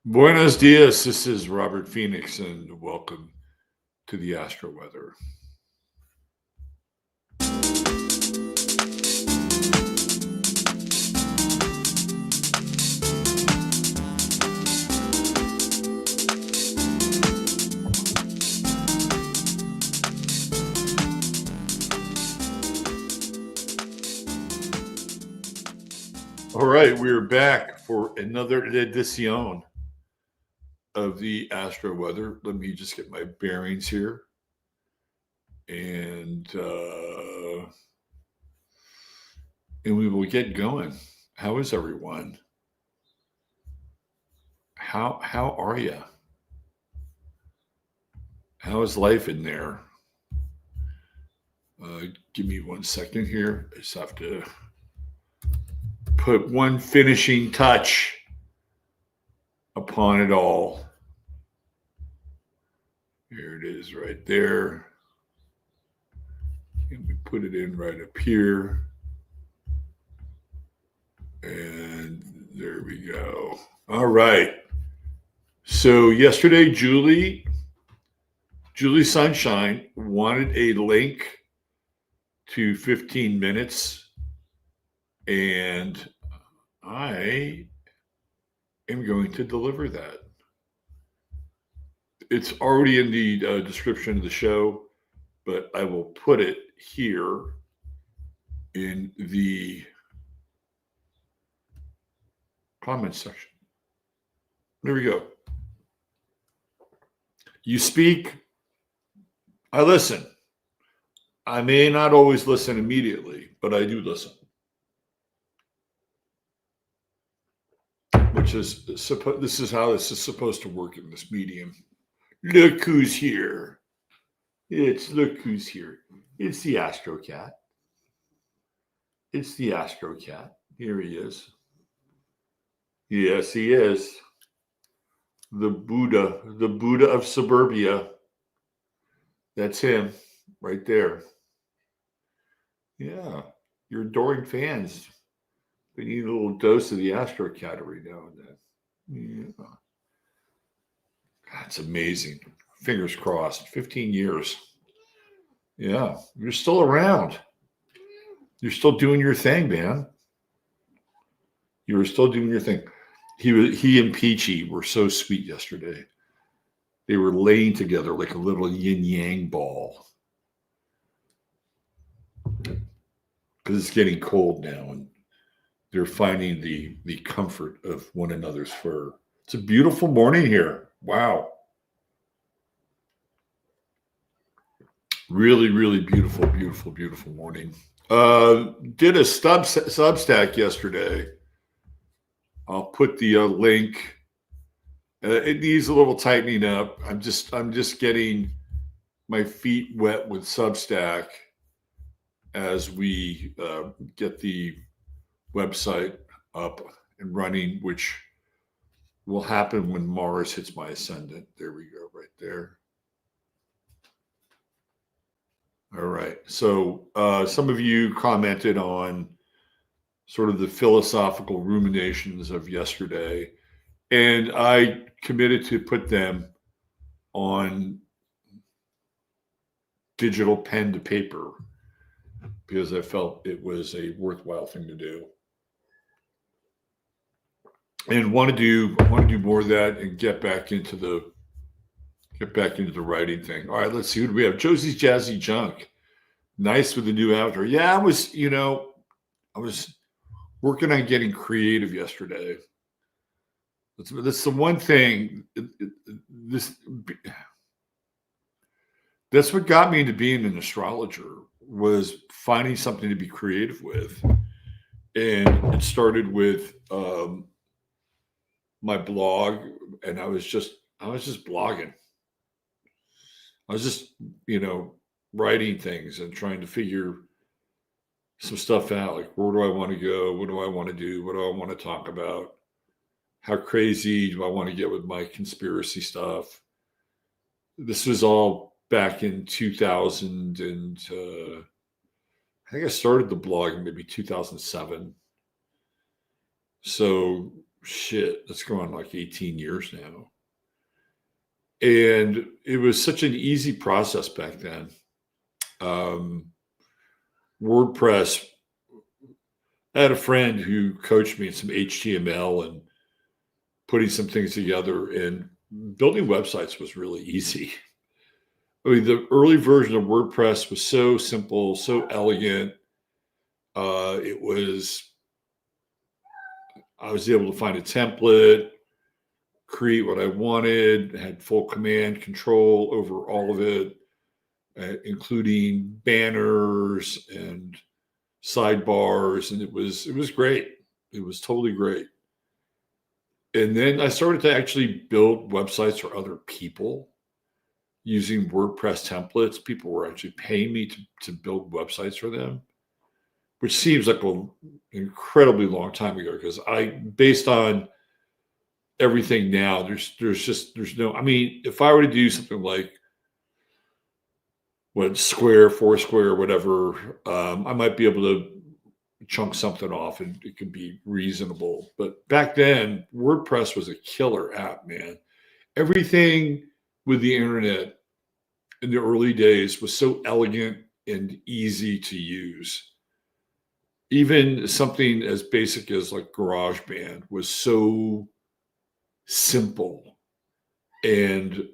Buenos dias. This is Robert Phoenix, and welcome to the Astro Weather. All right, we're back for another edition of the Astro Weather. Let me just get my bearings here. And we will get going. How is everyone? How are you? How is life in there? Give me 1 second here. I just have to put one finishing touch upon it all. Here it is right there. And we put it in right up here. And there we go. All right. So yesterday, Julie Sunshine wanted a link to 15 minutes. And I am going to deliver that. It's already in the description of the show, but I will put it here in the comments section. There we go. You speak, I listen. I may not always listen immediately, but I do listen. This is how this is supposed to work in this medium. Look who's here. Look who's here. It's the Astro Cat. It's the Astro Cat. Here he is. Yes, he is. The Buddha of suburbia. That's him right there. Yeah, your adoring fans. They need a little dose of the Astro Cat every now and then. Yeah. That's amazing. Fingers crossed. 15 years. Yeah, you're still around. You're still doing your thing, man. You were still doing your thing. He and Peachy were so sweet yesterday. They were laying together like a little yin-yang ball. Because it's getting cold now, and they're finding the comfort of one another's fur. It's a beautiful morning here. Wow. Really, really beautiful, beautiful, beautiful morning. Did a Substack yesterday. I'll put the link. It needs a little tightening up. I'm just getting my feet wet with Substack as we get the website up and running, which will happen when Mars hits my ascendant. There we go, right there. All right. So some of you commented on sort of the philosophical ruminations of yesterday, and I committed to put them on digital pen to paper because I felt it was a worthwhile thing to do. And want to do more of that and get back into the writing thing. All right, let's see who do we have. Josie's Jazzy Junk. Nice with the new avatar. Yeah, I was working on getting creative yesterday. That's the one thing. That's what got me into being an astrologer, was finding something to be creative with. And it started with my blog, and I was just blogging. I was just, writing things and trying to figure some stuff out. Like, where do I want to go? What do I want to do? What do I want to talk about? How crazy do I want to get with my conspiracy stuff? This was all back in 2000, and I think I started the blog in maybe 2007. So shit, that's going on like 18 years now. And it was such an easy process back then. WordPress, I had a friend who coached me in some HTML and putting some things together, and building websites was really easy. I mean, the early version of WordPress was so simple, so elegant. I was able to find a template, create what I wanted, had full command control over all of it, including banners and sidebars, and it was great. It was totally great. And then I started to actually build websites for other people using WordPress templates. People were actually paying me to build websites for them, which seems like an incredibly long time ago, because based on everything now, there's no, I mean, if I were to do something like Foursquare, whatever, I might be able to chunk something off and it could be reasonable. But back then, WordPress was a killer app, man. Everything with the internet in the early days was so elegant and easy to use. Even something as basic as like GarageBand was so simple, and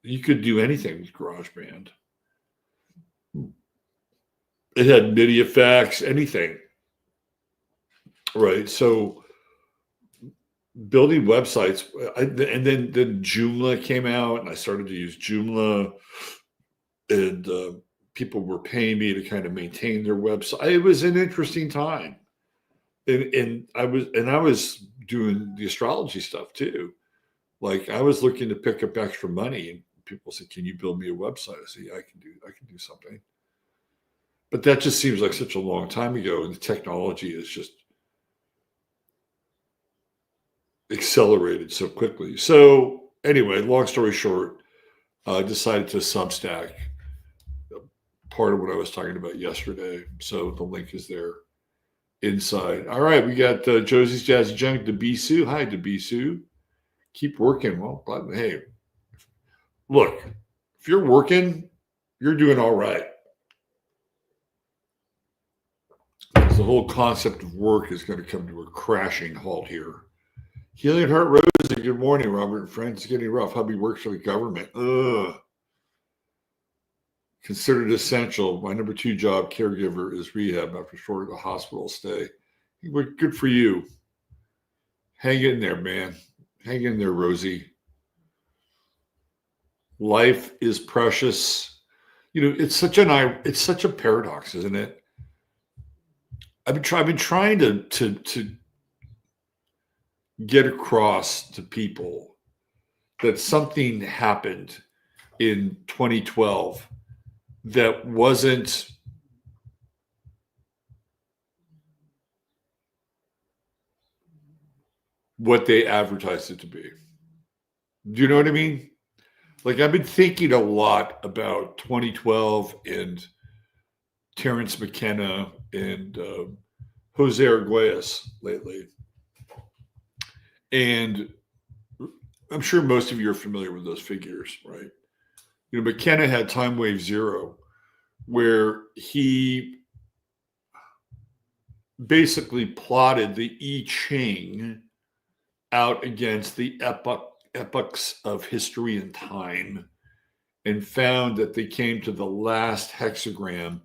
you could do anything with GarageBand. It had MIDI effects, anything. Right. So building websites, and then Joomla came out, and I started to use Joomla, and people were paying me to kind of maintain their website. It was an interesting time. And I was doing the astrology stuff too. Like, I was looking to pick up extra money, and people said, "Can you build me a website?" I said, "Yeah, I can do something." But that just seems like such a long time ago, and the technology is just accelerated so quickly. So anyway, long story short, I decided to Substack, part of what I was talking about yesterday. So the link is there inside. All right, we got Josie's Jazzy Junk, Debisu. Hi, Debisu. Keep working. Well, hey, look, if you're working, you're doing all right. Because the whole concept of work is going to come to a crashing halt here. Healing Heart Rosie, good morning, Robert and friends. It's getting rough. Hubby works for the government. Ugh. Considered essential. My number 2 job, caregiver, is rehab after short a hospital stay. Good for you. Hang in there, man. Hang in there, Rosie. Life is precious. You know, it's such a paradox, isn't it? I've been trying to get across to people that something happened in 2012 that wasn't what they advertised it to be. Do you know what I mean? Like, I've been thinking a lot about 2012 and Terence McKenna and Jose Arguelles lately. And I'm sure most of you are familiar with those figures, right? You know, McKenna had Time Wave Zero, where he basically plotted the I Ching out against the epochs of history and time, and found that they came to the last hexagram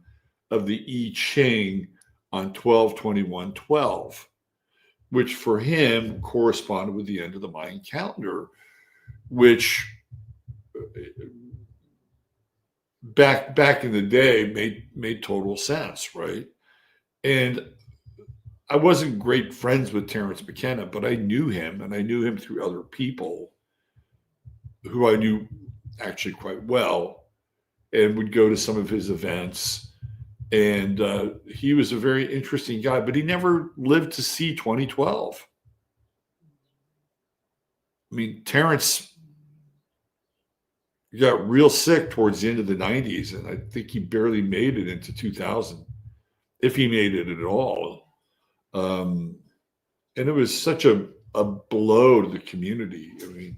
of the I Ching on 12/21/12, which for him corresponded with the end of the Mayan calendar, which back in the day made total sense, right? And I wasn't great friends with Terence McKenna, but I knew him, and I knew him through other people who I knew actually quite well, and would go to some of his events. And he was a very interesting guy, but he never lived to see 2012. I mean, Terence got real sick towards the end of the 90s, and I think he barely made it into 2000, if he made it at all. it was such a blow to the community. I mean,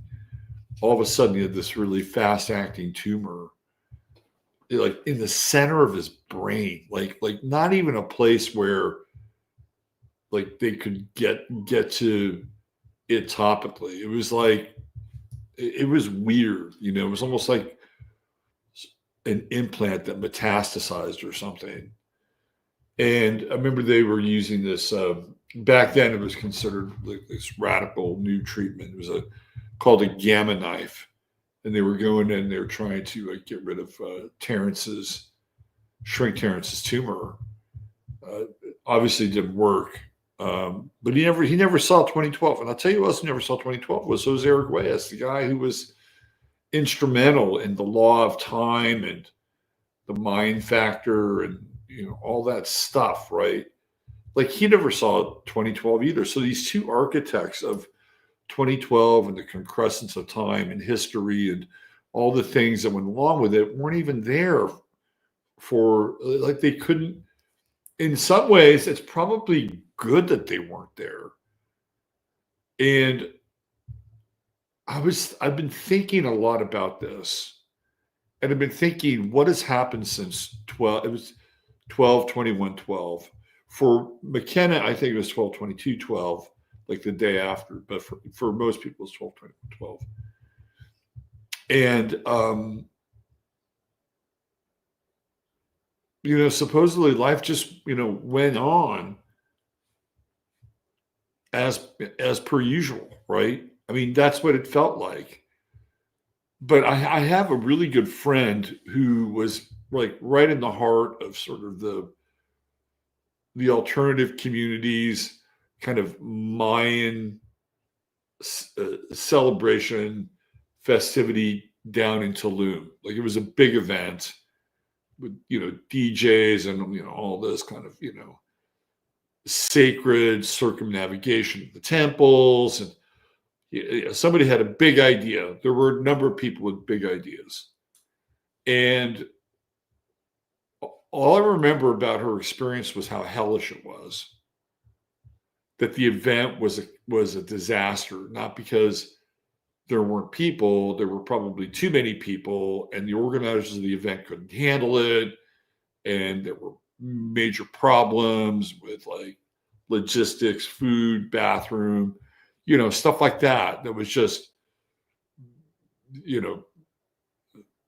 all of a sudden he had this really fast acting tumor, like in the center of his brain, like not even a place where like they could get to it topically. It was like it was weird, you know. It was almost like an implant that metastasized or something. And I remember they were using this back then. It was considered like this radical new treatment. It was called a gamma knife, and they were going in. They were trying to get rid of shrink Terrence's tumor. Obviously, didn't work. But he never saw 2012. And I'll tell you who else never saw 2012 was Jose Arguelles, the guy who was instrumental in the law of time and the mind factor and, you know, all that stuff, right? Like he never saw 2012 either. So these two architects of 2012 and the concrescence of time and history and all the things that went along with it weren't even there for, like, they couldn't. In some ways, it's probably good that they weren't there. And I've been thinking a lot about this. And I've been thinking, what has happened since 12? It was 12, 21, 12. For McKenna, I think it was 12, 22, 12, like the day after. But for most people, it's 12, 21, 12. And, you know, supposedly life just, you know, went on as per usual, right? I mean, that's what it felt like. But I have a really good friend who was like right in the heart of sort of the alternative communities, kind of Mayan celebration, festivity down in Tulum. Like it was a big event with, you know, DJs and, you know, all this kind of, you know, sacred circumnavigation of the temples. And somebody had a big idea. There were a number of people with big ideas. And all I remember about her experience was how hellish it was. That the event was a disaster, not because there weren't people, there were probably too many people, and the organizers of the event couldn't handle it. And there were major problems with like logistics, food, bathroom, you know, stuff like that. That was just, you know,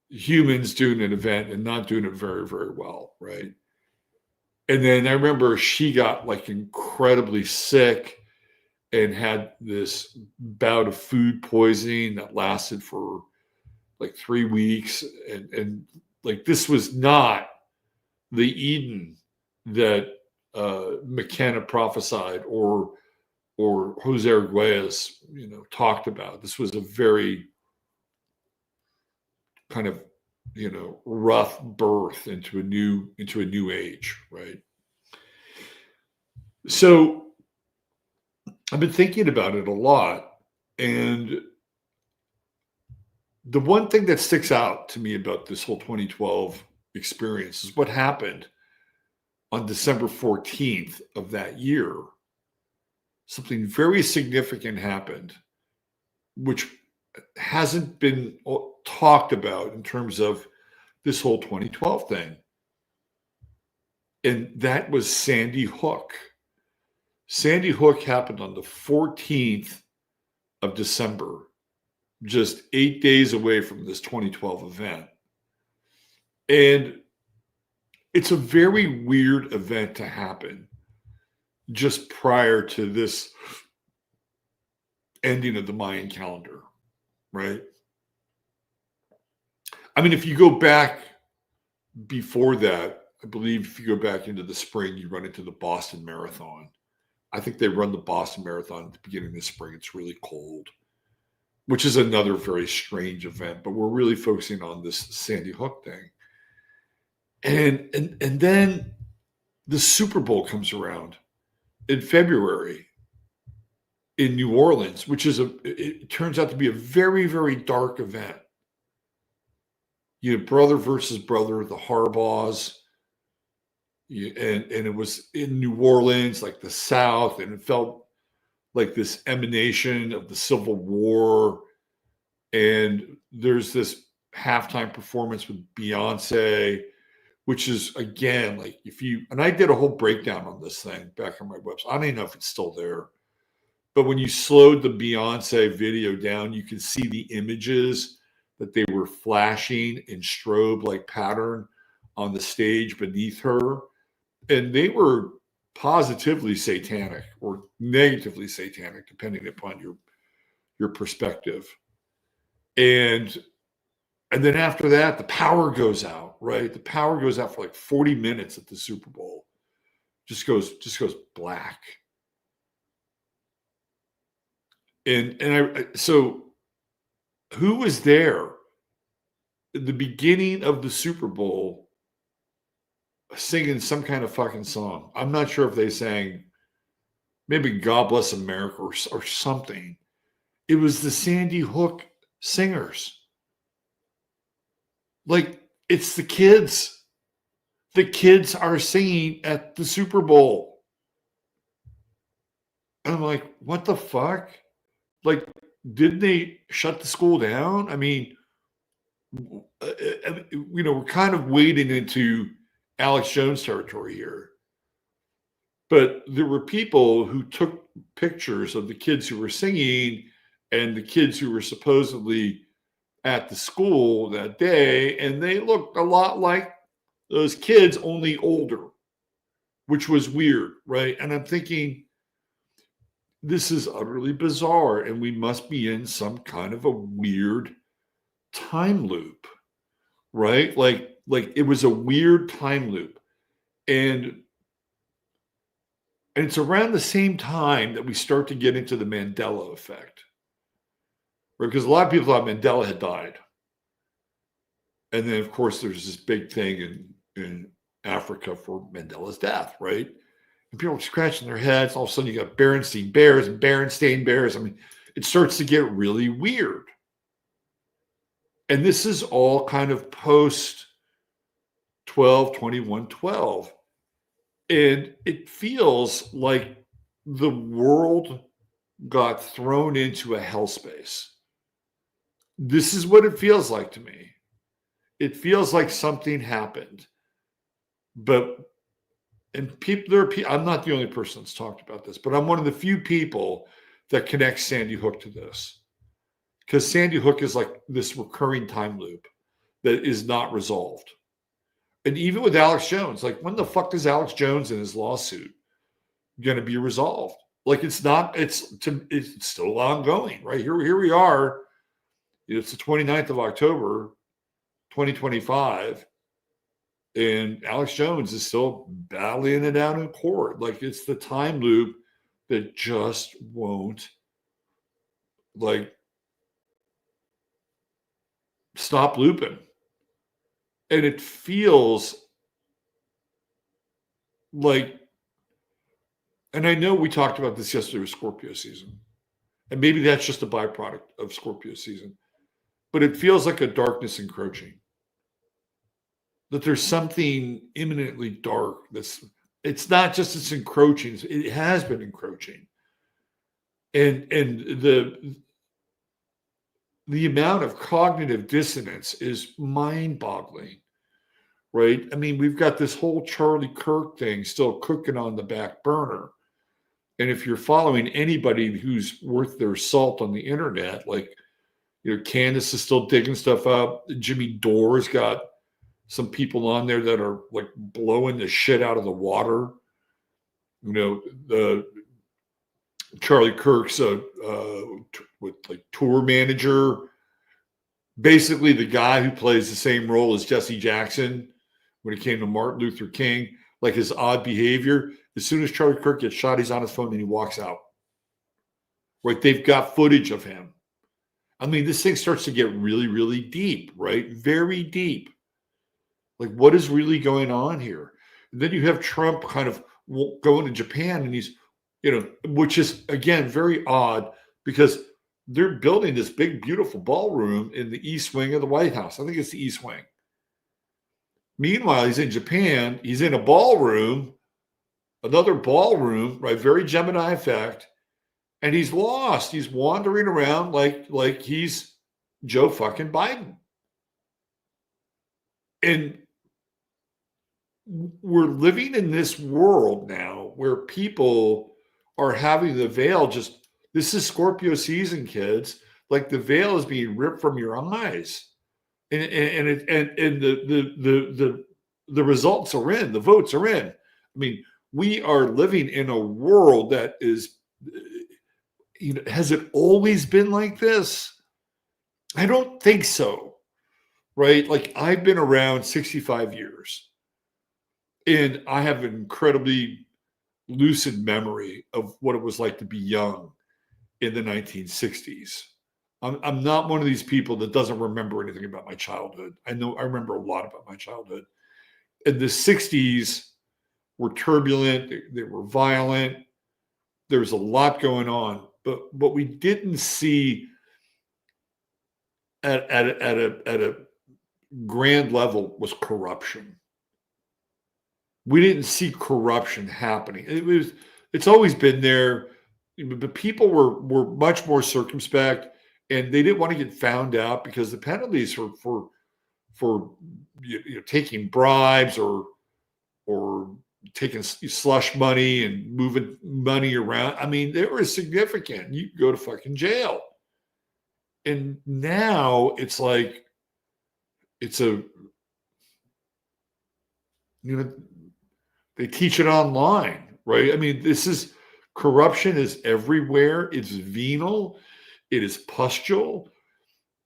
humans doing an event and not doing it very, very well, right? And then I remember she got like incredibly sick and had this bout of food poisoning that lasted for like 3 weeks. And like this was not the Eden that McKenna prophesied or Jose Arguelles, you know, talked about. This was a very kind of, you know, rough birth into a new age, right? So I've been thinking about it a lot, and the one thing that sticks out to me about this whole 2012 experience is what happened on December 14th of that year. Something very significant happened, which hasn't been talked about in terms of this whole 2012 thing. And that was Sandy Hook. Sandy Hook happened on the 14th of December, just 8 days away from this 2012 event. And it's a very weird event to happen just prior to this ending of the Mayan calendar, right? I mean, if you go back before that, I believe if you go back into the spring, you run into the Boston Marathon. I think they run the Boston Marathon at the beginning of the spring. It's really cold, which is another very strange event, but we're really focusing on this Sandy Hook thing. And then the Super Bowl comes around in February in New Orleans, which is it turns out to be a very, very dark event. You know, brother versus brother, the Harbaughs, and it was in New Orleans, like the South, and it felt like this emanation of the Civil War. And there's this halftime performance with Beyonce, which is, again, like and I did a whole breakdown on this thing back on my website. I don't even know if it's still there. But when you slowed the Beyonce video down, you can see the images that they were flashing in strobe-like pattern on the stage beneath her. And they were positively satanic or negatively satanic, depending upon your perspective. And then after that, the power goes out, right? The power goes out for like 40 minutes at the Super Bowl. Just goes black. So who was there at the beginning of the Super Bowl singing some kind of fucking song? I'm not sure if they sang maybe God Bless America or something. It was the Sandy Hook singers. Like, it's the kids. The kids are singing at the Super Bowl. And I'm like, what the fuck? Like, didn't they shut the school down? I mean, we're kind of wading into Alex Jones territory here. But there were people who took pictures of the kids who were singing and the kids who were supposedly at the school that day, and they looked a lot like those kids, only older, which was weird, right? And I'm thinking, this is utterly bizarre, and we must be in some kind of a weird time loop, right? Like it was a weird time loop. And it's around the same time that we start to get into the Mandela effect, right? Because a lot of people thought Mandela had died. And then, of course, there's this big thing in Africa for Mandela's death, right? And people are scratching their heads. All of a sudden, you got Berenstain Bears and Berenstain Bears. I mean, it starts to get really weird. And this is all kind of post 12/21/12. And it feels like the world got thrown into a hellspace. This is what it feels like to me. It feels like something happened. I'm not the only person that's talked about this, but I'm one of the few people that connects Sandy Hook to this. Because Sandy Hook is like this recurring time loop that is not resolved. And even with Alex Jones, like, when the fuck is Alex Jones and his lawsuit going to be resolved? Like, it's still ongoing, right? Here we are. It's the 29th of October, 2025. And Alex Jones is still battling it out in court. Like, it's the time loop that just won't, like, stop looping. And it feels like, and I know we talked about this yesterday with Scorpio season, and maybe that's just a byproduct of Scorpio season, but it feels like a darkness encroaching. That there's something imminently dark it's not just it's encroaching, it has been encroaching. And the amount of cognitive dissonance is mind-boggling, right? I mean, we've got this whole Charlie Kirk thing still cooking on the back burner. And if you're following anybody who's worth their salt on the internet, like, Candace is still digging stuff up. Jimmy Dore's got some people on there that are like blowing the shit out of the water. The Charlie Kirk's with like tour manager, basically the guy who plays the same role as Jesse Jackson when it came to Martin Luther King, like his odd behavior. As soon as Charlie Kirk gets shot, he's on his phone and he walks out. Right? They've got footage of him. I mean, this thing starts to get really, really deep, right? Very deep. Like, what is really going on here? And then you have Trump kind of going to Japan, and he's, which is, again, very odd because they're building this big, beautiful ballroom in the East Wing of the White House. I think it's the East Wing. Meanwhile, he's in Japan. He's in a ballroom, another ballroom, right? Very Gemini effect. and he's lost. He's wandering around like he's Joe fucking Biden. And we're living in this world now where people are having the veil just, this is Scorpio season, kids. Like the veil is being ripped from your eyes. And the results are in, the votes are in. I mean, we are living in a world that is, has it always been like this? I don't think so, right? Like I've been around 65 years and I have an incredibly lucid memory of what it was like to be young in the 1960s. I'm not one of these people that doesn't remember anything about my childhood. I remember a lot about my childhood. And the 60s were turbulent, they were violent. There was a lot going on, but what we didn't see at a grand level was corruption. We didn't see corruption happening. It's always been there, but people were much more circumspect, and they didn't want to get found out because the penalties for taking bribes or taking slush money and moving money around. I mean, they were significant. You could go to fucking jail. And now it's like, they teach it online, right? I mean, corruption is everywhere. It's venal. It is pustule.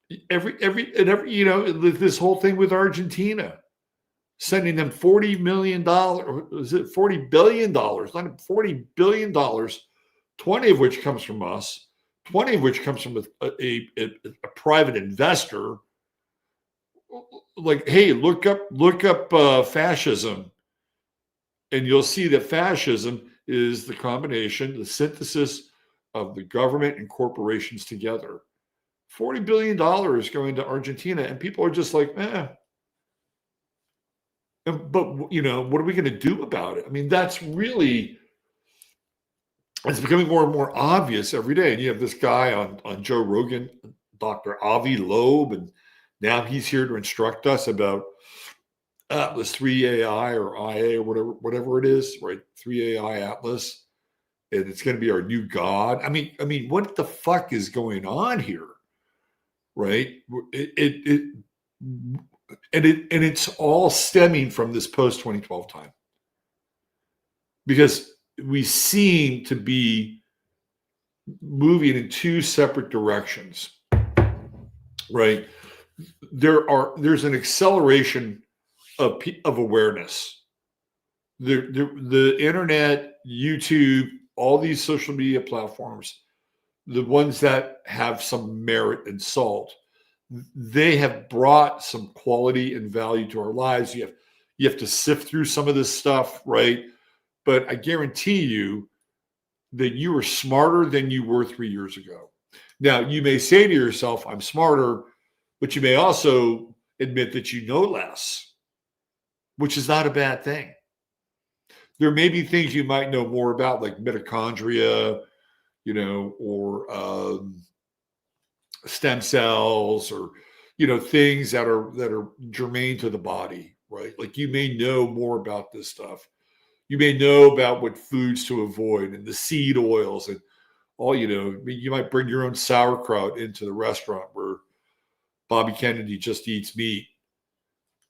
This whole thing with Argentina, sending them $40 million, is it $40 billion? Not $40 billion, 20 of which comes from us, 20 of which comes from a private investor. Like, hey, look up fascism, and you'll see that fascism is the combination, the synthesis of the government and corporations together. $40 billion going to Argentina, and people are just like, eh. But, what are we going to do about it? I mean, it's becoming more and more obvious every day. And you have this guy on Joe Rogan, Dr. Avi Loeb, and now he's here to instruct us about Atlas 3AI or IA or whatever it is, right? 3AI Atlas. And it's going to be our new God. I mean, what the fuck is going on here? Right? It's all stemming from this post-2012 time. Because we seem to be moving in two separate directions, right? There's an acceleration of awareness. The internet, YouTube, all these social media platforms, the ones that have some merit and salt, they have brought some quality and value to our lives. You have to sift through some of this stuff, right? But I guarantee you that you are smarter than you were 3 years ago. Now, you may say to yourself, I'm smarter, but you may also admit that you know less, which is not a bad thing. There may be things you might know more about, like mitochondria, or stem cells, or things that are germane to the body, right? Like you may know more about this stuff. You may know about what foods to avoid and the seed oils and all. You might bring your own sauerkraut into the restaurant where Bobby Kennedy just eats meat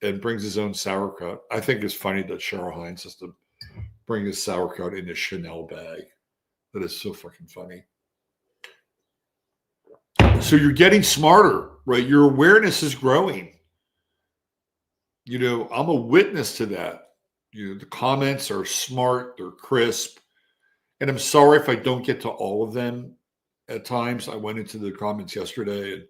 and brings his own sauerkraut. I think it's funny that Cheryl Hines has to bring his sauerkraut in a Chanel bag. That is so fucking funny. So you're getting smarter, right? Your awareness is growing. I'm a witness to that. The comments are smart, they're crisp. And I'm sorry if I don't get to all of them at times. I went into the comments yesterday and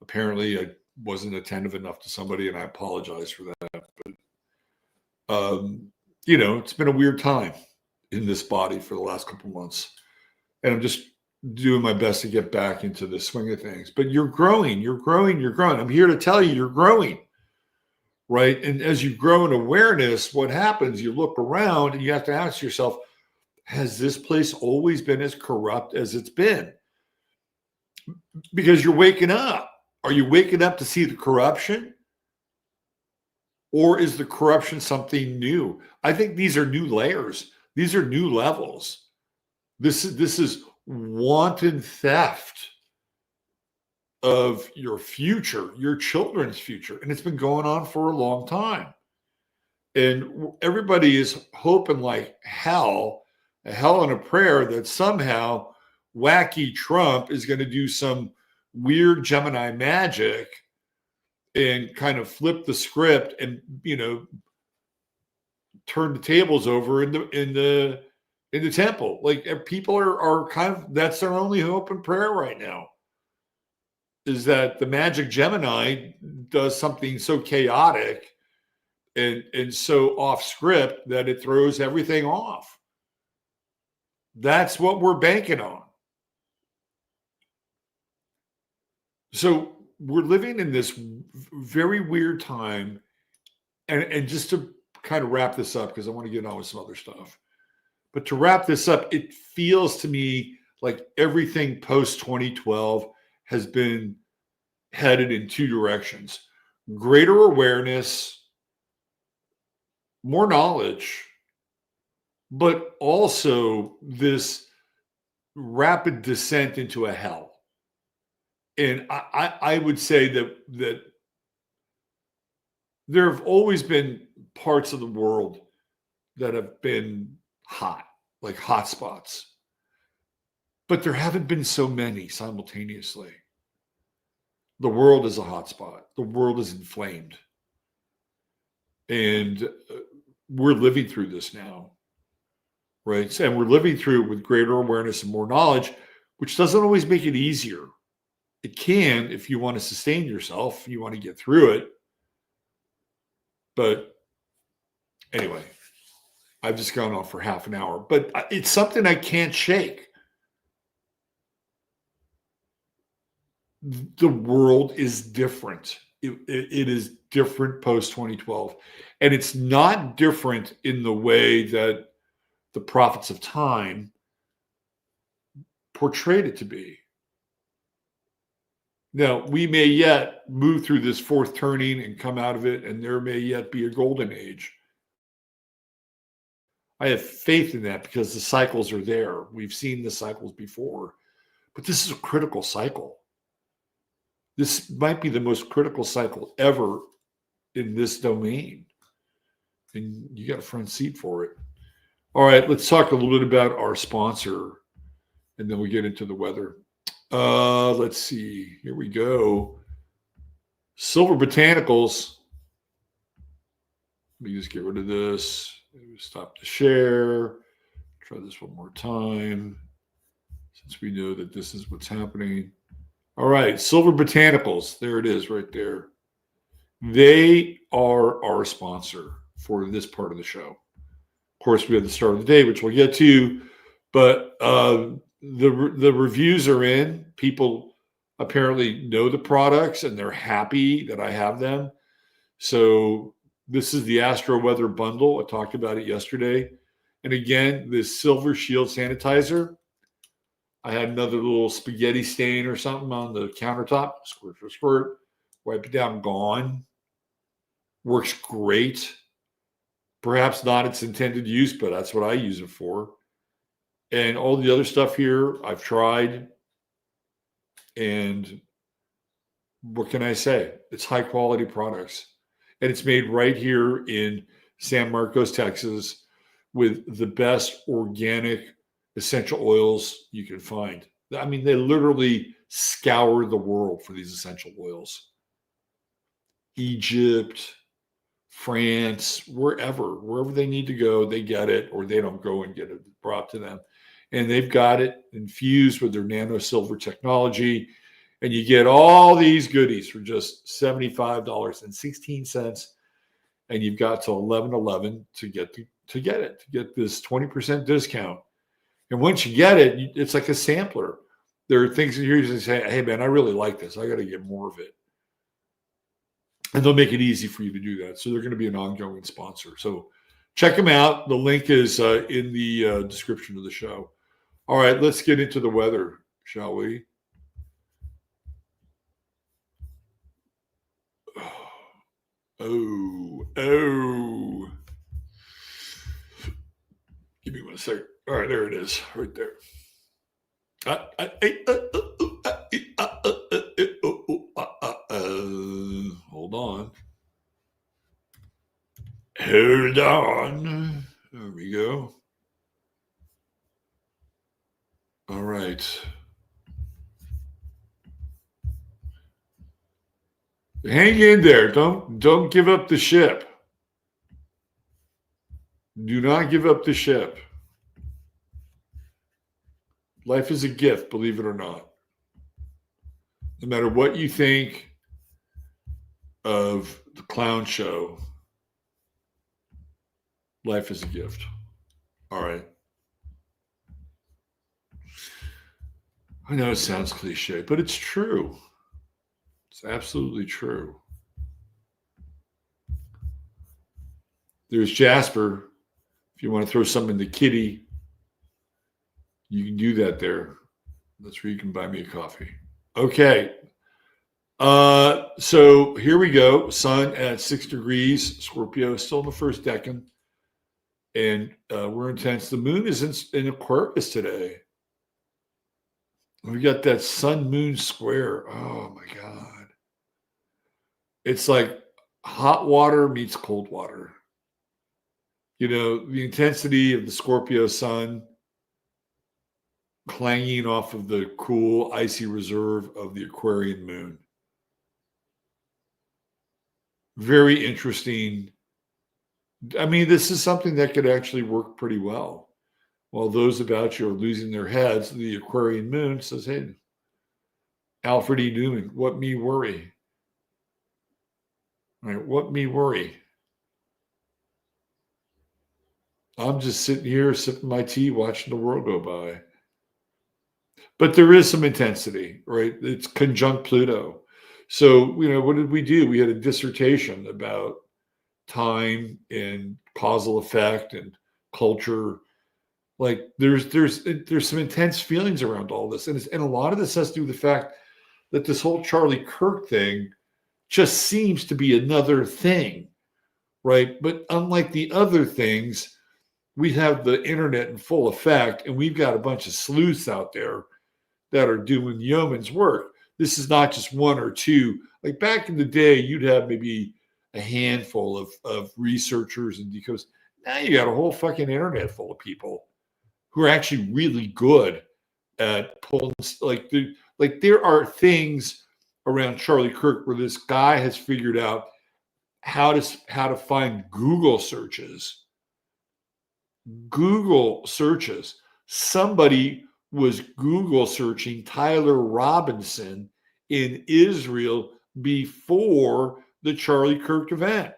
apparently I wasn't attentive enough to somebody, and I apologize for that. But, it's been a weird time in this body for the last couple of months. And I'm just doing my best to get back into the swing of things. But you're growing. I'm here to tell you, you're growing, right? And as you grow in awareness, what happens, you look around and you have to ask yourself, has this place always been as corrupt as it's been? Because you're waking up. Are you waking up to see the corruption? Or is the corruption something new? I think these are new layers. These are new levels. This is wanton theft of your future, your children's future. And it's been going on for a long time. And everybody is hoping like hell, a hell and a prayer that somehow wacky Trump is going to do some weird Gemini magic and kind of flip the script and, turn the tables over in the temple. Like people are kind of, that's their only hope and prayer right now, is that the magic Gemini does something so chaotic and so off script that it throws everything off. That's what we're banking on. So we're living in this very weird time. And just to kind of wrap this up, because I want to get on with some other stuff. But to wrap this up, it feels to me like everything post 2012 has been headed in two directions: greater awareness, more knowledge, but also this rapid descent into a hell. And I would say that there have always been parts of the world that have been hot, like hot spots, but there haven't been so many simultaneously. The world is a hot spot. The world is inflamed. And we're living through this now, right? And we're living through it with greater awareness and more knowledge, which doesn't always make it easier. It can if you want to sustain yourself, you want to get through it. But anyway, I've just gone on for half an hour, but it's something I can't shake. The world is different. It is different post 2012. And it's not different in the way that the prophets of time portrayed it to be. Now, we may yet move through this fourth turning and come out of it, and there may yet be a golden age. I have faith in that because the cycles are there. We've seen the cycles before, but this is a critical cycle. This might be the most critical cycle ever in this domain, and you got a front seat for it. All right, let's talk a little bit about our sponsor, and then we get into the weather. Let's see. Here we go. Silver Botanicals. Let me just get rid of this. Stop the share. Try this one more time, since we know that this is what's happening. All right, Silver Botanicals. There it is right there. They are our sponsor for this part of the show. Of course, we have the start of the day, which we'll get to, but the reviews are in. People apparently know the products and they're happy that I have them. So this is the Astro Weather bundle. I talked about it yesterday. And again, this Silver Shield sanitizer. I had another little spaghetti stain or something on the countertop. Squirt, squirt, squirt. Wipe it down, gone. Works great. Perhaps not its intended use, but that's what I use it for. And all the other stuff here, I've tried. And what can I say? It's high quality products. And it's made right here in San Marcos, Texas, with the best organic essential oils you can find. I mean, they literally scour the world for these essential oils. Egypt, France, wherever they need to go, they get it, or they don't go and get it brought to them. And they've got it infused with their nano silver technology. And you get all these goodies for just $75.16. And you've got till 11/11 to get this 20% discount. And once you get it, it's like a sampler. There are things in here you say, hey, man, I really like this. I got to get more of it. And they'll make it easy for you to do that. So they're going to be an ongoing sponsor. So Check them out. The link is in the description of the show. All right, let's get into the weather, shall we? Oh. Give me 1 second. All right, there it is, right there. Hold on. Hold on. There we go. All right. Hang in there. Don't give up the ship. Do not give up the ship. Life is a gift, believe it or not. No matter what you think of the clown show, life is a gift. All right. I know it sounds cliche, but it's true. It's absolutely true. There's Jasper. If you want to throw something in the kitty, you can do that there. That's where you can buy me a coffee. Okay. So here we go. Sun at 6 degrees. Scorpio still in the first decan. And we're intense. The moon is in Aquarius today. We got that sun-moon square. Oh, my God. It's like hot water meets cold water. You know, the intensity of the Scorpio sun clanging off of the cool, icy reserve of the Aquarian moon. Very interesting. I mean, this is something that could actually work pretty well. While those about you are losing their heads, the Aquarian moon says, hey, Alfred E. Newman, what me worry? Right, what me worry? I'm just sitting here sipping my tea, watching the world go by. But there is some intensity, right? It's conjunct Pluto. So, you know, what did we do? We had a dissertation about time and causal effect and culture. Like there's some intense feelings around all this. And a lot of this has to do with the fact that this whole Charlie Kirk thing just seems to be another thing, right? But unlike the other things, we have the internet in full effect, and we've got a bunch of sleuths out there that are doing yeoman's work. This is not just one or two. Like back in the day, you'd have maybe a handful of researchers and decoders. Now you got a whole fucking internet full of people who are actually really good at pulling. Like there are things around Charlie Kirk where this guy has figured out how to find Google searches. Google searches. Somebody was Google searching Tyler Robinson in Israel before the Charlie Kirk event.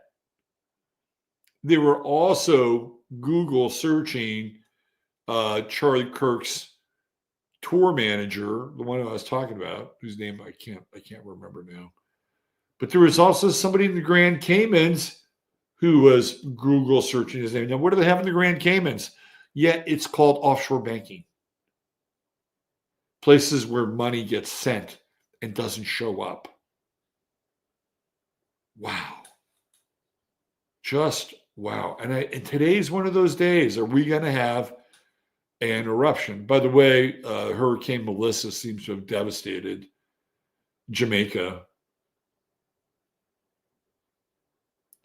They were also Google searching Charlie Kirk's tour manager, the one I was talking about, whose name I can't remember now. But there was also somebody in the Grand Caymans who was Google searching his name. Now, what do they have in the Grand Caymans? Yet it's called offshore banking. Places where money gets sent and doesn't show up. Wow. Just wow. And today's one of those days. Are we going to have an eruption? By the way, Hurricane Melissa seems to have devastated Jamaica.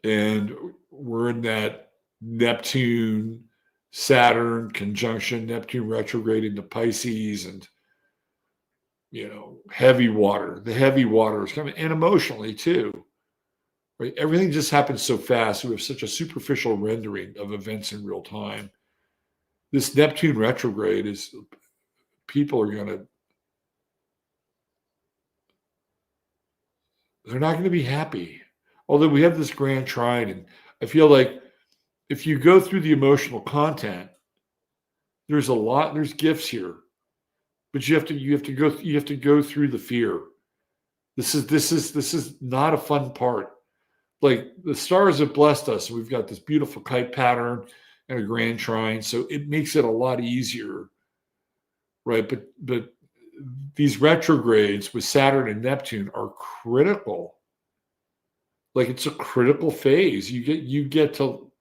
And we're in that Neptune, Saturn conjunction, Neptune retrograde into Pisces, and, you know, heavy water. The heavy water is coming, and emotionally too. Right? Everything just happens so fast. We have such a superficial rendering of events in real time. This Neptune retrograde is, people are they're not going to be happy. Although we have this grand trine, and I feel like if you go through the emotional content, there's gifts here, but you have to go through the fear. This is not a fun part. like the stars have blessed us. We've got this beautiful kite pattern and a grand trine, so it makes it a lot easier, right? But these retrogrades with Saturn and Neptune are critical. Like it's a critical phase. You get to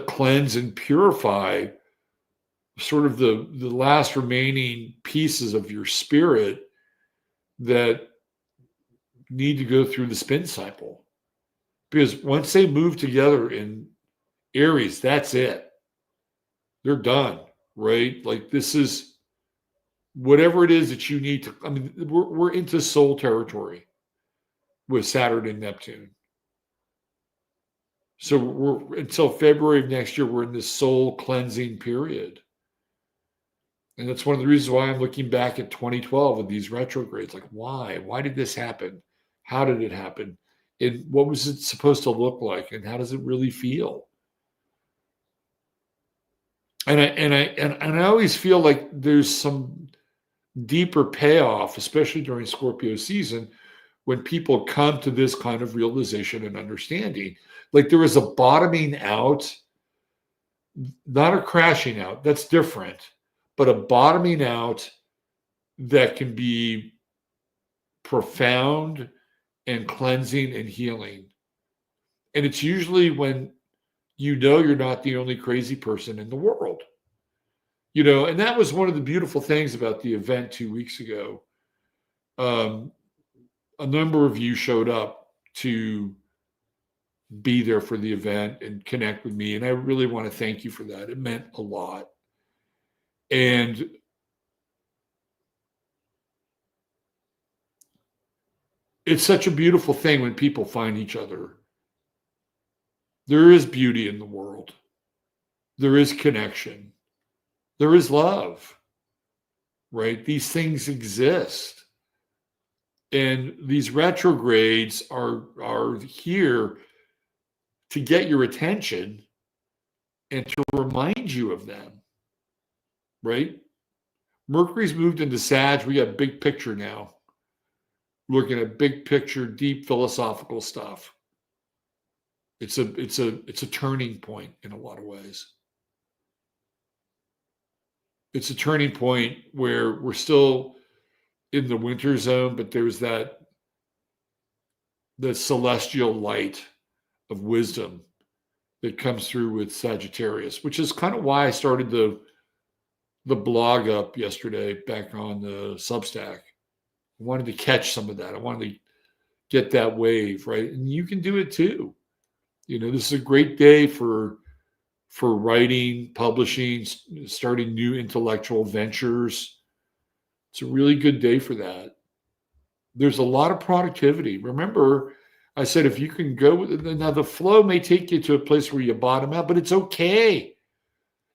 cleanse and purify sort of the last remaining pieces of your spirit that need to go through the spin cycle. Because once they move together in Aries, that's it. They're done, right? Like this is whatever it is that you need to. I mean, we're into soul territory with Saturn and Neptune. So we're until February of next year, we're in this soul cleansing period. And that's one of the reasons why I'm looking back at 2012 with these retrogrades. Like, why? Why did this happen? How did it happen? And what was it supposed to look like? And how does it really feel? And I always feel like there's some deeper payoff, especially during Scorpio season, when people come to this kind of realization and understanding. Like there is a bottoming out, not a crashing out. That's different, but a bottoming out that can be profound and cleansing and healing. And it's usually when you know you're not the only crazy person in the world. You know, and that was one of the beautiful things about the event 2 weeks ago. A number of you showed up to be there for the event and connect with me. And I really want to thank you for that. It meant a lot. And it's such a beautiful thing when people find each other. There is beauty in the world. There is connection. There is love, right? These things exist. And these retrogrades are here to get your attention and to remind you of them, right? Mercury's moved into Sag. We got big picture now. Looking at big picture, deep philosophical stuff. It's a turning point in a lot of ways. It's a turning point where we're still in the winter zone, but there's the celestial light of wisdom that comes through with Sagittarius, which is kind of why I started the blog up yesterday back on the Substack. I wanted to catch some of that. I wanted to get that wave, right? And you can do it too. You know, this is a great day for writing, publishing, starting new intellectual ventures. It's a really good day for that. There's a lot of productivity. Remember, I said if you can go with it, now the flow may take you to a place where you bottom out, but it's okay.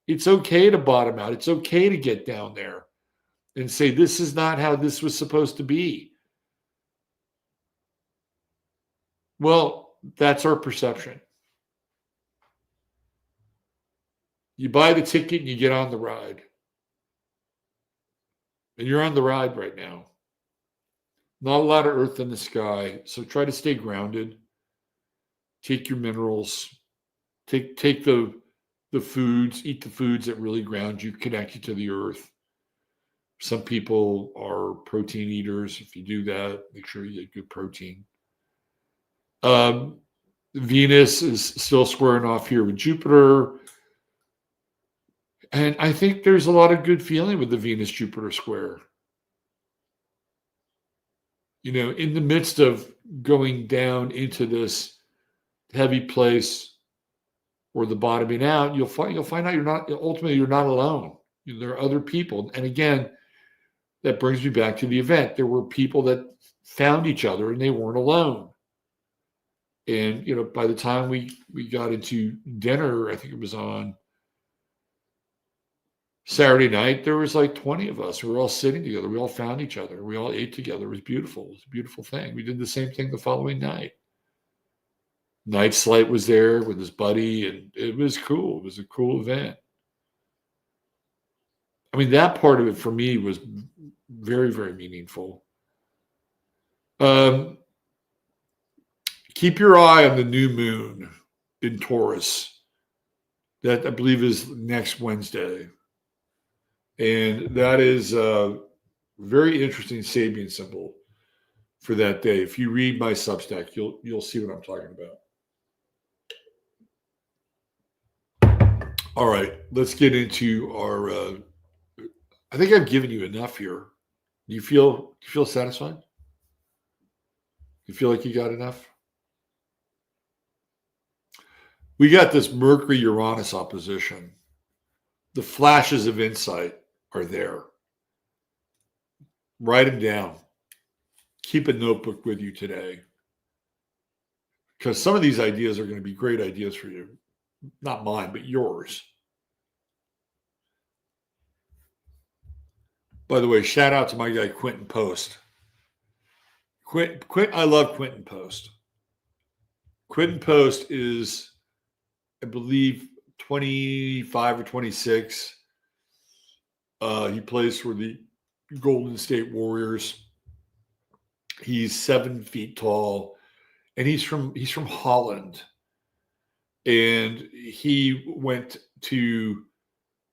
It's okay to bottom out. It's okay to get down there and say, this is not how this was supposed to be. Well, that's our perception. You buy the ticket and you get on the ride. And you're on the ride right now. Not a lot of earth in the sky, so try to stay grounded. Take your minerals. Take the foods, eat the foods that really ground you, connect you to the earth. Some people are protein eaters. If you do that, make sure you get good protein. Venus is still squaring off here with Jupiter. And I think there's a lot of good feeling with the Venus-Jupiter square. You know, in the midst of going down into this heavy place or the bottoming out, you'll find out you're not alone. There are other people. And again, that brings me back to the event. There were people that found each other and they weren't alone. And, you know, by the time we got into dinner, I think it was on Saturday night, there was like 20 of us. We were all sitting together. We all found each other. We all ate together. It was beautiful. It was a beautiful thing. We did the same thing the following night. Night Slight was there with his buddy, and it was cool. It was a cool event. I mean, that part of it for me was very, very meaningful. keep your eye on the new moon in Taurus. That I believe is next Wednesday. And that is a very interesting Sabian symbol for that day. If you read my Substack, you'll see what I'm talking about. All right, let's get into our. I think I've given you enough here. Do you feel satisfied? You feel like you got enough? We got this Mercury-Uranus opposition. The flashes of insight are there. Write them down. Keep a notebook with you today. Because some of these ideas are going to be great ideas for you. Not mine, but yours. By the way, shout out to my guy, Quentin Post. I love Quentin Post. Quentin Post is, I believe, 25 or 26. He plays for the Golden State Warriors. He's 7 feet tall, and he's from Holland. And he went to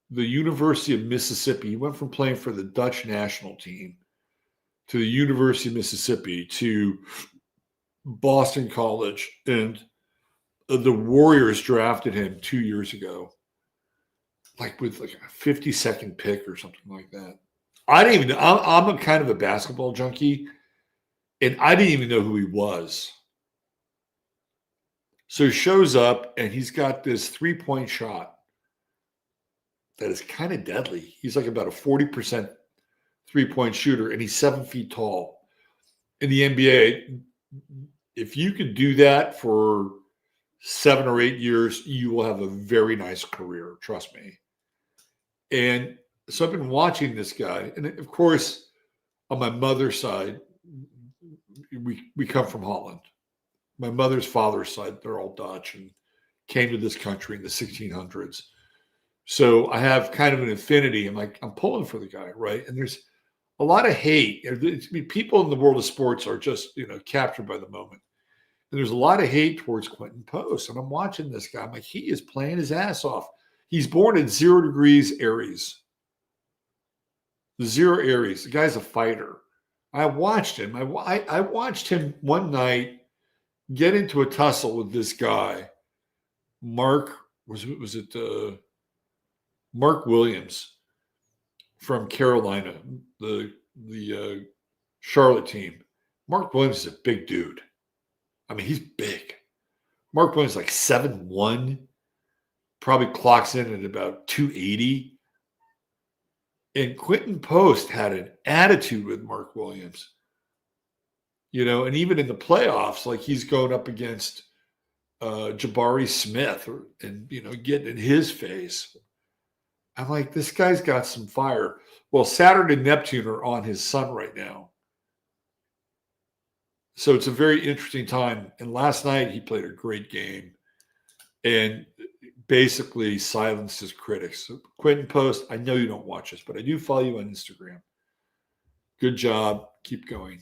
the University of Mississippi. He went from playing for the Dutch national team to the University of Mississippi to Boston College, and the Warriors drafted him 2 years ago, with a 52nd pick or something like that. I didn't even know. I'm a kind of a basketball junkie, and I didn't even know who he was. So he shows up, and he's got this 3-point shot that is kind of deadly. He's like about a 40% 3-point shooter, and he's 7 feet tall. In the NBA, if you could do that for 7 or 8 years, you will have a very nice career. Trust me. And so I've been watching this guy. And of course, on my mother's side, we come from Holland. My mother's father's side, they're all Dutch and came to this country in the 1600s. So I have kind of an affinity. I'm pulling for the guy, right? And there's a lot of hate. People in the world of sports are just, captured by the moment. And there's a lot of hate towards Quentin Post. And I'm watching this guy. I'm like, he is playing his ass off. He's born at 0 degrees Aries. The 0 Aries. The guy's a fighter. I watched him. I watched him one night get into a tussle with this guy, Mark. Was it Mark Williams from Carolina, the Charlotte team. Mark Williams is a big dude. I mean, he's big. Mark Williams is like 7'1", probably clocks in at about 280. And Quentin Post had an attitude with Mark Williams. And even in the playoffs, he's going up against Jabari Smith and getting in his face. I'm like, this guy's got some fire. Well, Saturn and Neptune are on his sun right now. So it's a very interesting time. And last night he played a great game and basically silenced his critics. So Quentin Post, I know you don't watch this, but I do follow you on Instagram. Good job. Keep going.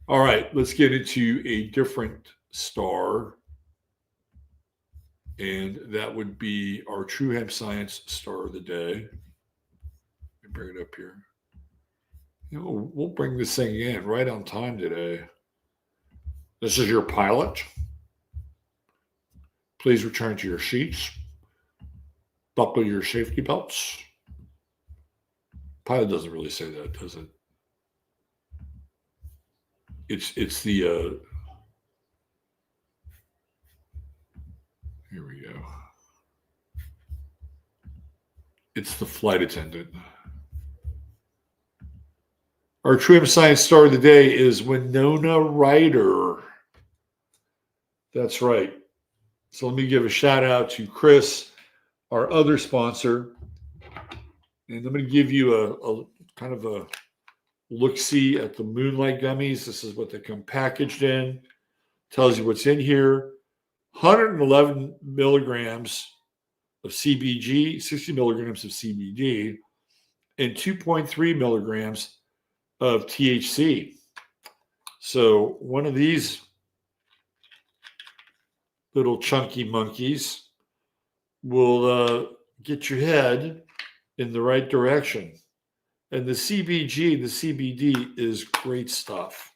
All right, let's get into a different star. And that would be our True Hemp Science star of the day. Let me bring it up here. We'll bring this thing in right on time today. This is your pilot. Please return to your seats. Buckle your safety belts. Pilot doesn't really say that, does it? It's the here we go. It's the flight attendant. Our True Hemp Science star of the day is Winona Ryder. That's right. So let me give a shout out to Chris, our other sponsor. And I'm going to give you a kind of a look-see at the Moonlight Gummies. This is what they come packaged in. Tells you what's in here. 111 milligrams of CBG, 60 milligrams of CBD, and 2.3 milligrams of THC. So one of these little chunky monkeys will get your head in the right direction. And the CBG, the CBD is great stuff,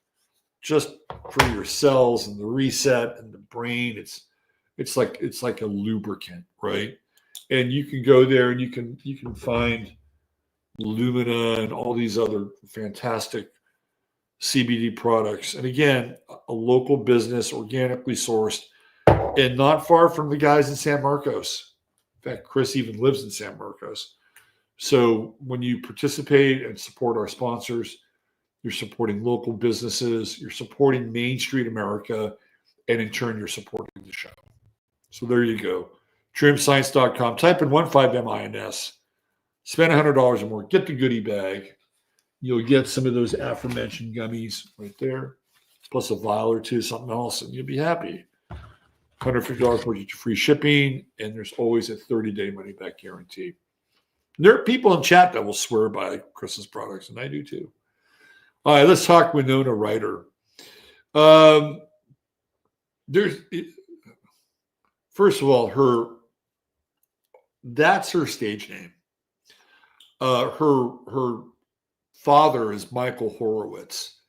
just for your cells and the reset and the brain. It's like a lubricant, right? And you can go there and you can find Lumina and all these other fantastic CBD products. And again, a local business, organically sourced, and not far from the guys in San Marcos. In fact, Chris even lives in San Marcos. So when you participate and support our sponsors, you're supporting local businesses, you're supporting Main Street America, and in turn, you're supporting the show. So there you go. TrueHempScience.com. Type in 15MINS. Spend $100 or more. Get the goodie bag. You'll get some of those aforementioned gummies right there, plus a vial or two, something else, and you'll be happy. $150 worth of free shipping, and there's always a 30-day money-back guarantee. There are people in chat that will swear by Chris's products, and I do too. All right, let's talk Winona Ryder. First of all, that's her stage name. Her father is Michael Horowitz,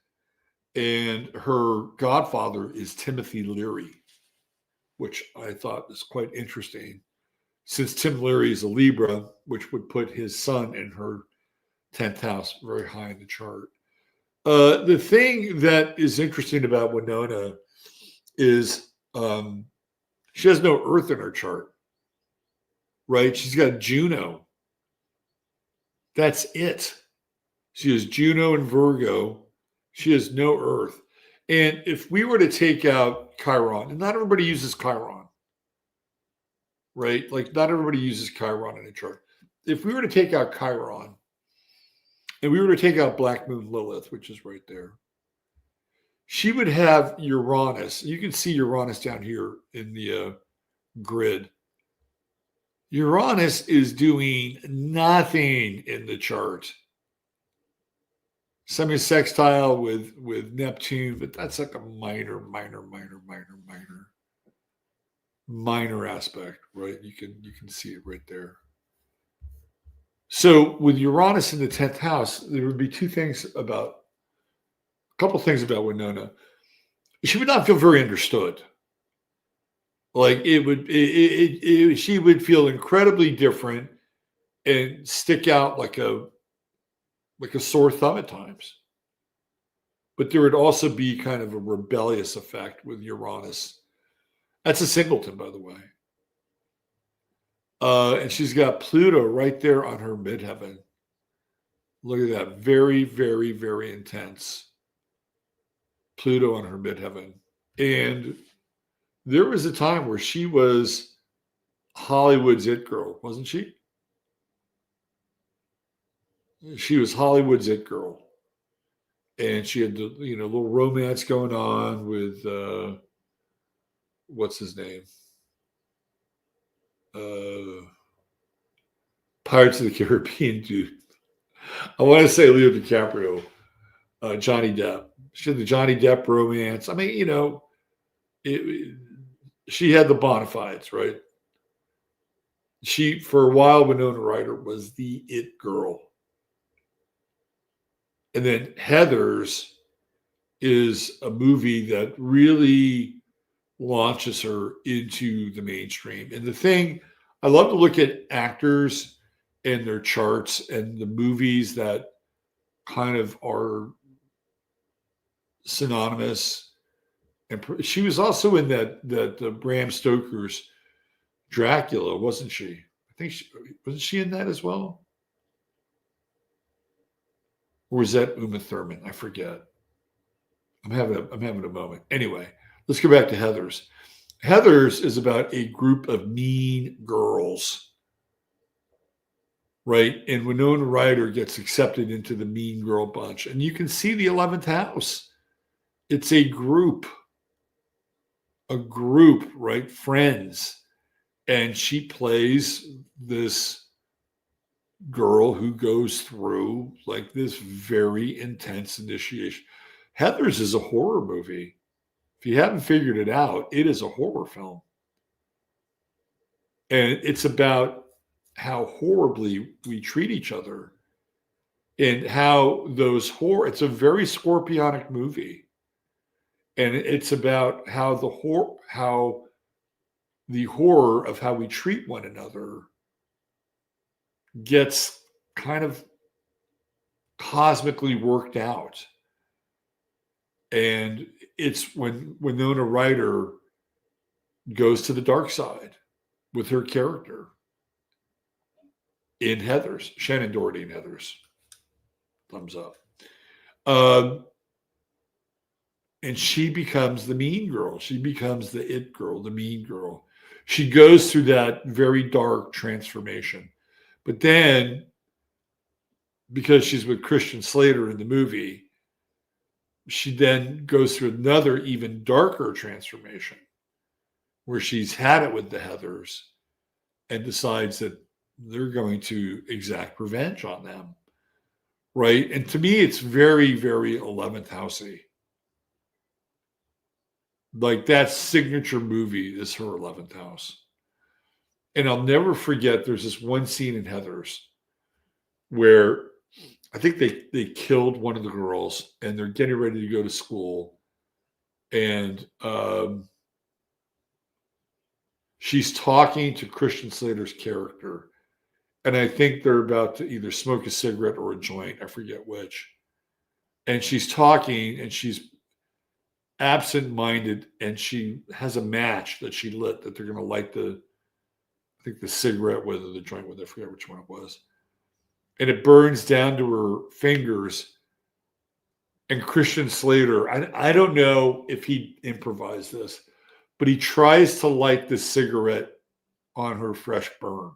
and her godfather is Timothy Leary, which I thought was quite interesting, since Tim Leary is a Libra, which would put his son in her 10th house very high in the chart. The thing that is interesting about Winona is she has no Earth in her chart, right? She's got Juno. That's it. She has Juno and Virgo. She has no Earth. And if we were to take out Chiron, and not everybody uses Chiron, right? Like not everybody uses Chiron in a chart. If we were to take out Chiron, and we were to take out Black Moon Lilith, which is right there, she would have Uranus. You can see Uranus down here in the grid. Uranus is doing nothing in the chart. Semi-sextile with Neptune, but that's like a minor aspect, right? You can see it right there. So with Uranus in the 10th house, there would be a couple things about Winona. She would not feel very understood. Like she would feel incredibly different and stick out like a sore thumb at times. But there would also be kind of a rebellious effect with Uranus. That's a singleton, by the way. And she's got Pluto right there on her midheaven. Look at that. Very, very, very intense. Pluto on her midheaven. And there was a time where she was Hollywood's it girl, wasn't she? She was Hollywood's it girl. And she had the little romance going on with what's his name? Pirates of the Caribbean dude. I want to say Leo DiCaprio, Johnny Depp. She had the Johnny Depp romance. I mean, she had the bona fides, right? She, for a while, Winona Ryder was the it girl. And then Heathers is a movie that really launches her into the mainstream. And the thing, I love to look at actors and their charts and the movies that kind of are synonymous. And she was also in that Bram Stoker's Dracula, wasn't she? I think wasn't she in that as well? Or was that Uma Thurman? I forget. I'm having a moment. Anyway, let's go back to Heathers. Heathers is about a group of mean girls, right? And Winona Ryder gets accepted into the mean girl bunch. And you can see the 11th house. It's a group, right? Friends. And she plays this girl who goes through like this very intense initiation. Heathers is a horror movie. If you haven't figured it out, it is a horror film. And it's about how horribly we treat each other and how it's a very scorpionic movie. And it's about how the horror of how we treat one another gets kind of cosmically worked out. And it's when Winona Ryder goes to the dark side with her character in Heathers, Shannon Doherty in Heathers. Thumbs up. And she becomes the mean girl. She becomes the it girl, the mean girl. She goes through that very dark transformation. But then, because she's with Christian Slater in the movie, she then goes through another even darker transformation where she's had it with the Heathers and decides that they're going to exact revenge on them. Right? And to me, it's very, very 11th housey. Like that signature movie is her 11th house. And I'll never forget, there's this one scene in Heathers where I think they killed one of the girls and they're getting ready to go to school. And she's talking to Christian Slater's character. And I think they're about to either smoke a cigarette or a joint. I forget which. And she's talking and she's absent-minded, and she has a match that she lit that they're going to light the cigarette with or the joint with. I forget which one it was. And it burns down to her fingers. And Christian Slater, I don't know if he improvised this, but he tries to light the cigarette on her fresh burn.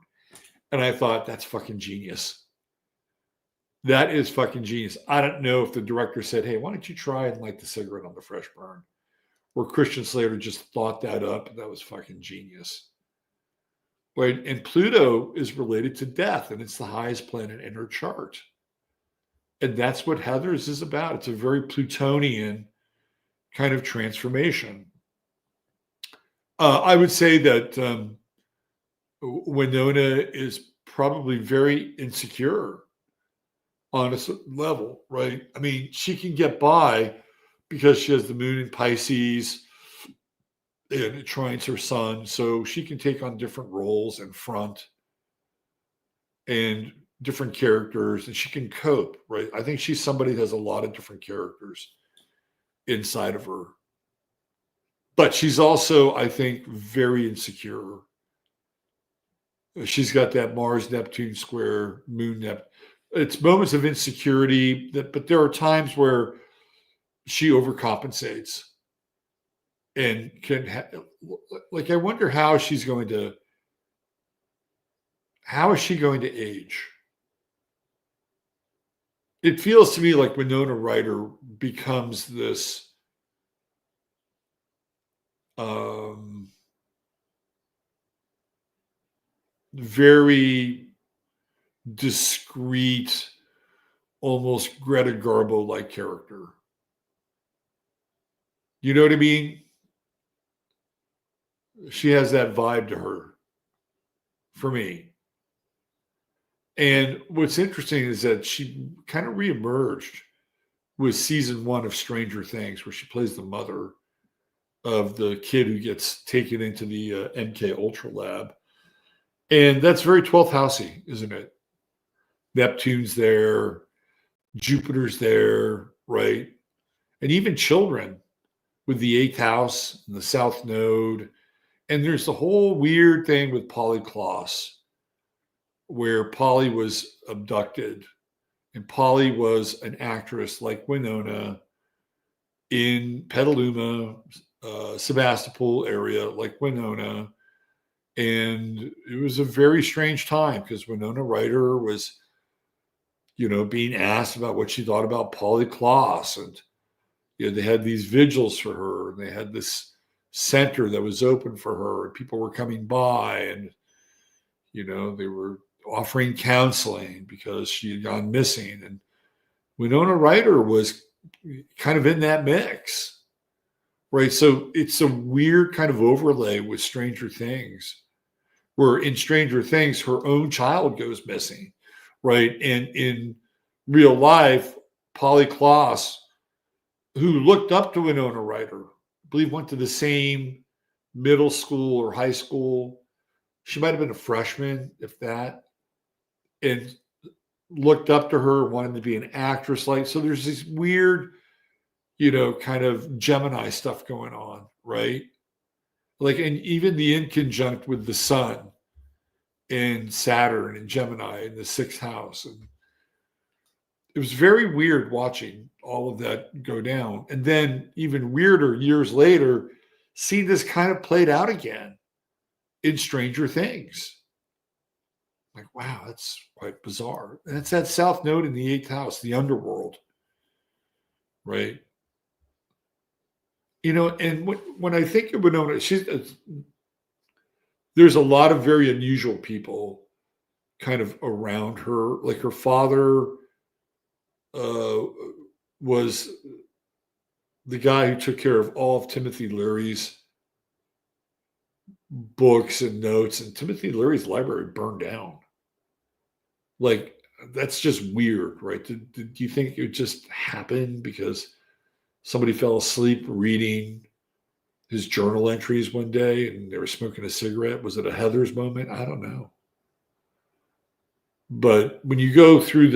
And I thought, that's fucking genius. That is fucking genius. I don't know if the director said, hey, why don't you try and light the cigarette on the fresh burn? Or Christian Slater just thought that up, and that was fucking genius. Right? And Pluto is related to death, and it's the highest planet in her chart. And that's what Heathers is about. It's a very Plutonian kind of transformation. I would say that Winona is probably very insecure on a level, right? I mean, she can get by because she has the moon in Pisces and it trines her sun. So she can take on different roles and front and different characters, and she can cope, right? I think she's somebody that has a lot of different characters inside of her. But she's also, I think, very insecure. She's got that Mars-Neptune square, Moon-Neptune. It's moments of insecurity, but there are times where she overcompensates and can I wonder how is she going to age? It feels to me like Winona Ryder becomes this very discreet, almost Greta Garbo-like character. You know what I mean? She has that vibe to her, for me. And what's interesting is that she kind of reemerged with season 1 of Stranger Things, where she plays the mother of the kid who gets taken into the MK Ultra lab. And that's very 12th housey, isn't it? Neptune's there, Jupiter's there, right? And even children with the 8th house and the South Node. And there's the whole weird thing with Polly Klaus, where Polly was abducted. And Polly was an actress like Winona in Petaluma, Sebastopol area, like Winona. And it was a very strange time because Winona Ryder was, being asked about what she thought about Polly Klaus. And, they had these vigils for her. And they had this center that was open for her. And people were coming by and, they were offering counseling because she had gone missing. And Winona Ryder was kind of in that mix, right? So it's a weird kind of overlay with Stranger Things, where in Stranger Things, her own child goes missing, right? And in real life, Polly Klaas, who looked up to Winona Ryder, I believe went to the same middle school or high school. She might have been a freshman, if that, and looked up to her, wanted to be an actress. Like, so there's this weird, kind of Gemini stuff going on, right? Like, and even the inconjunct with the sun and Saturn and Gemini in the sixth house. And it was very weird watching all of that go down. And then even weirder years later, see this kind of played out again in Stranger Things. Like, wow, that's quite bizarre. And it's that South Node in the eighth house, the underworld, right? And when I think of Winona, there's a lot of very unusual people kind of around her. Like her father was the guy who took care of all of Timothy Leary's books and notes, and Timothy Leary's library burned down. Like, that's just weird, right? Do you think it just happened because somebody fell asleep reading his journal entries one day and they were smoking a cigarette? Was it a Heather's moment? I don't know. But when you go through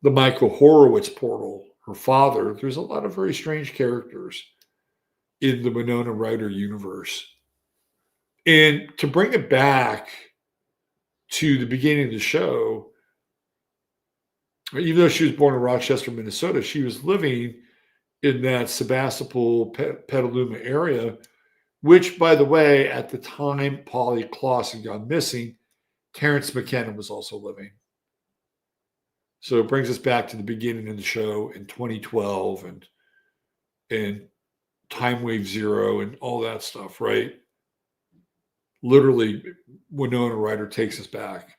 the Michael Horowitz portal, her father, there's a lot of very strange characters in the Winona Ryder universe. And to bring it back to the beginning of the show, even though she was born in Rochester, Minnesota, she was living in that Sebastopol, Petaluma area, which, by the way, at the time Polly Klaas had gone missing, Terrence McKenna was also living. So it brings us back to the beginning of the show in 2012 and Time Wave Zero and all that stuff, right? Literally, Winona Ryder takes us back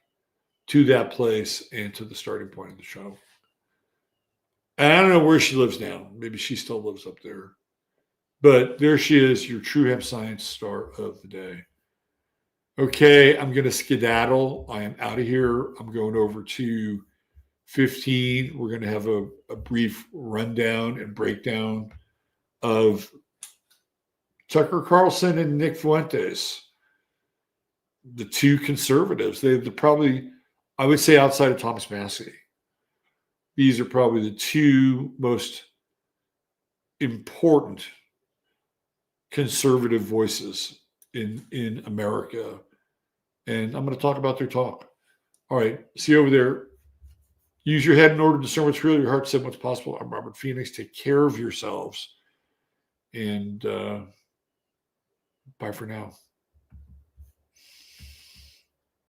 to that place and to the starting point of the show. And I don't know where she lives now. Maybe she still lives up there. But there she is, your True Hemp Science star of the day. Okay, I'm going to skedaddle. I am out of here. I'm going over to 15. We're going to have a brief rundown and breakdown of Tucker Carlson and Nick Fuentes, the two conservatives. They're probably, I would say, outside of Thomas Massey, these are probably the two most important conservative voices in America. And I'm going to talk about their talk. All right. See you over there. Use your head in order to discern what's real. Your heart said what's possible. I'm Robert Phoenix. Take care of yourselves. And bye for now.